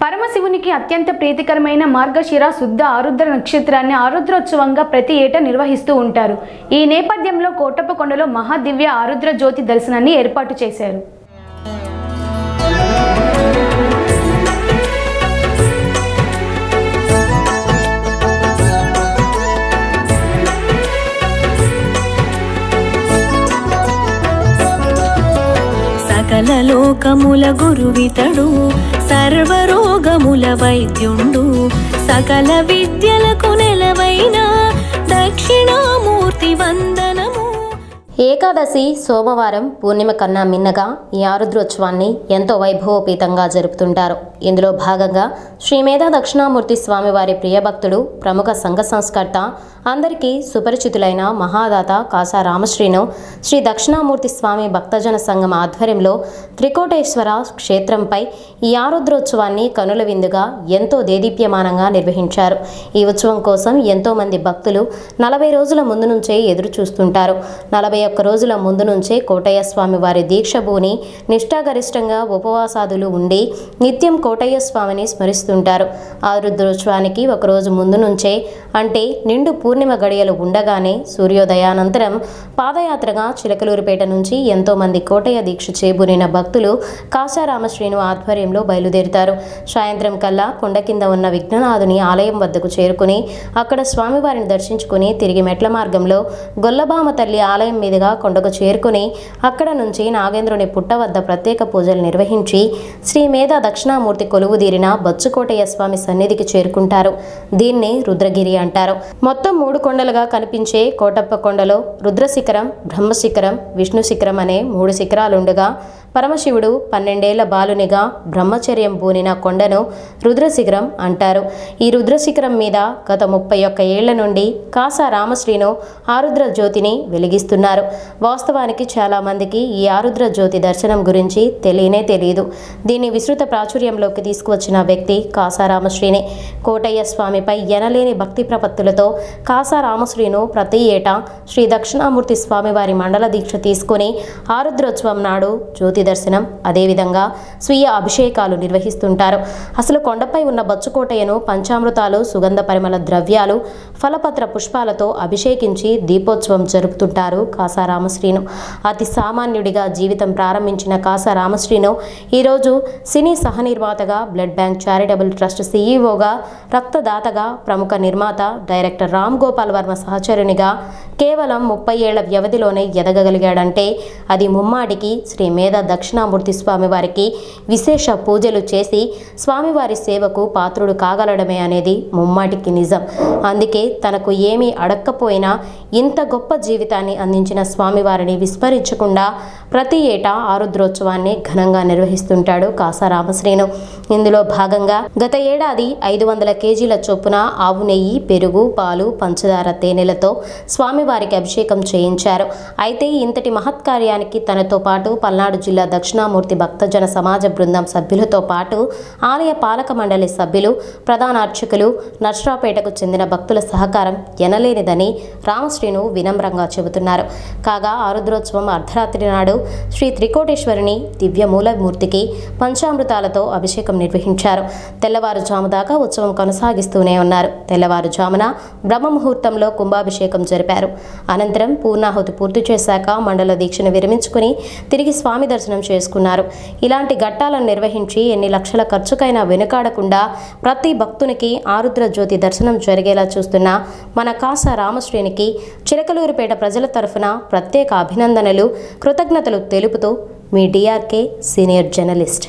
పరమశివునికి అత్యంత ప్రీతికరమైన మార్గశిర శుద్ధ ఆరుద్ర నక్షత్రాన్ని ఆరుద్రోత్సవంగా ప్రతి ఏటా నిర్వహిస్తూ ఉంటారు. ఈ నేపథ్యంలో కోటప్పకొండలో మహాదివ్య ఆరుద్ర జ్యోతి దర్శనాన్ని ఏర్పాటు చేశారు. సకల లోకముల గురువితడు, సర్వరోగముల వైద్యుండు, సకల విద్యలకు నెలవైన దక్షిణామూర్తి వందనము. ఏకాదశి సోమవారం పూర్ణిమ కన్నా మిన్నగా ఈ ఆరుద్రోత్సవాన్ని ఎంతో వైభవోపేతంగా జరుపుతుంటారు. ఇందులో భాగంగా శ్రీ మేధా దక్షిణామూర్తి స్వామివారి ప్రియభక్తుడు, ప్రముఖ సంఘ సంస్కర్త, అందరికీ సుపరిచితులైన మహాదాత కాసా రామశ్రీను శ్రీ దక్షిణామూర్తి స్వామి భక్తజన సంఘం ఆధ్వర్యంలో త్రికోటేశ్వర క్షేత్రంపై ఈ ఆరుద్రోత్సవాన్ని కనుల విందుగా ఎంతో దేదీప్యమానంగా నిర్వహించారు. ఈ ఉత్సవం కోసం ఎంతోమంది భక్తులు 40 రోజుల ముందు నుంచే ఎదురు చూస్తుంటారు. 41 రోజుల ముందు నుంచే కోటయ్య స్వామి వారి దీక్షభూని నిష్ఠాగరిష్టంగా ఉపవాసాదులు ఉండి నిత్యం కోటయ్య స్వామిని స్మరిస్తుంటారు. ఆరుద్రోత్సవానికి ఒకరోజు ముందు నుంచే, అంటే నిండు పూర్ణిమ గడియలు ఉండగానే సూర్యోదయానంతరం పాదయాత్రగా చిలకలూరుపేట నుంచి ఎంతోమంది కోటయ్య దీక్ష చేబూనిన భక్తులు కాసారామశ్రీను ఆధ్వర్యంలో బయలుదేరుతారు. సాయంత్రం కల్లా కొండ కింద ఉన్న విఘ్ననాథుని ఆలయం వద్దకు చేరుకుని అక్కడ స్వామివారిని దర్శించుకుని తిరిగి మెట్ల మార్గంలో గొల్లబామ తల్లి ఆలయం మీదుగా కొండకు చేరుకుని అక్కడ నుంచి నాగేంద్రుని పుట్ట వద్ద ప్రత్యేక పూజలు నిర్వహించి శ్రీ మేధా దక్షిణామూర్తి కొలువుదీరిన బొచ్చుకోటయ్య స్వామి సన్నిధికి చేరుకుంటారు. దీన్ని రుద్రగిరి అంటారు. మొత్తం 3 కొండలుగా కనిపించే కోటప్పకొండలో రుద్రశిఖరం, బ్రహ్మశిఖరం, విష్ణు శిఖరం అనే 3 శిఖరాలుండగా పరమశివుడు 12 ఏళ్ల బాలునిగా బ్రహ్మచర్యం పూనిన కొండను రుద్రశిఖరం అంటారు. ఈ రుద్రశిఖరం మీద గత 31 ఏళ్ల నుండి కాసా రామశ్రీను ఆరుద్ర జ్యోతిని వెలిగిస్తున్నారు. వాస్తవానికి చాలా మందికి ఈ ఆరుద్ర జ్యోతి దర్శనం గురించి తెలియదు. దీన్ని విస్తృత ప్రాచుర్యంలోకి తీసుకువచ్చిన వ్యక్తి కాసా రామశ్రీనే. కోటయ్య స్వామిపై ఎనలేని భక్తి ప్రపత్తులతో కాసా రామశ్రీను ప్రతి ఏటా శ్రీ దక్షిణామూర్తి స్వామివారి మండల దీక్ష తీసుకుని ఆరుద్రోత్సవం నాడు జ్యోతి దర్శనం, అదేవిధంగా స్వీయ అభిషేకాలు నిర్వహిస్తుంటారు. అసలు కొండపై ఉన్న బొచ్చుకోటయ్యను పంచామృతాలు, సుగంధ పరిమళ ద్రవ్యాలు, ఫలపత్ర పుష్పాలతో అభిషేకించి దీపోత్సవం జరుపుతుంటారు కాసా రామశ్రీను. అతి సామాన్యుడిగా జీవితం ప్రారంభించిన కాసా రామశ్రీను ఈరోజు సినీ సహనిర్మాతగా, బ్లడ్ బ్యాంక్ చారిటబుల్ ట్రస్ట్ సీఈఓగా, రక్తదాతగా, ప్రముఖ నిర్మాత, డైరెక్టర్ రామ్ గోపాల్ వర్మ సహచరునిగా కేవలం 30 ఏళ్ల వ్యవధిలోనే ఎదగగలిగాడంటే అది ముమ్మాటికి శ్రీ మేధా దక్షిణామూర్తి స్వామివారికి విశేష పూజలు చేసి స్వామివారి సేవకు పాత్రుడు కాగలడమే అనేది ముమ్మాటికి నిజం. అందుకే తనకు ఏమీ అడక్కపోయినా ఇంత గొప్ప జీవితాన్ని అందించిన స్వామివారిని విస్మరించకుండా ప్రతి ఏటా ఆరుద్రోత్సవాన్ని ఘనంగా నిర్వహిస్తుంటాడు కాసా రామశ్రీను. ఇందులో భాగంగా గత ఏడాది 500 కేజీల చొప్పున ఆవు నెయ్యి, పెరుగు, పాలు, పంచదార, తేనెలతో స్వామివారికి అభిషేకం చేయించారు. అయితే ఇంతటి మహత్కార్యానికి తనతో పాటు పల్నాడు జిల్లా దక్షిణామూర్తి భక్తజన సమాజ బృందం సభ్యులతో పాటు ఆలయ పాలక మండలి సభ్యులు, ప్రధాన అర్చకులు, నర్సరావుపేటకు చెందిన భక్తుల సహకారం ఎనలేనిదని రామశ్రీను వినమ్రంగా చెబుతున్నారు. కాగా ఆరుద్రోత్సవం అర్ధరాత్రి నాడు శ్రీ త్రికోటేశ్వరుని దివ్యమూలమూర్తికి పంచామృతాలతో అభిషేకం నిర్వహించారు. తెల్లవారుజాము దాకా ఉత్సవం కొనసాగిస్తూనే ఉన్నారు. తెల్లవారుజామున బ్రహ్మముహూర్తంలో కుంభాభిషేకం జరిపారు. అనంతరం పూర్ణాహుతి పూర్తి చేశాక మండల దీక్షను విరమించుకుని తిరిగి స్వామి దర్శనం చేసుకున్నారు. ఇలాంటి ఘట్టాలను నిర్వహించి ఎన్ని లక్షల ఖర్చుకైనా వెనుకాడకుండా ప్రతి భక్తునికి ఆరుద్ర జ్యోతి దర్శనం జరిగేలా చూస్తున్న మన కాసా రామశ్రీనికి చిలకలూరుపేట ప్రజల తరఫున ప్రత్యేక అభినందనలు, కృతజ్ఞతలు తెలుపుతూ మీ డిఆర్కే సీనియర్ జర్నలిస్ట్.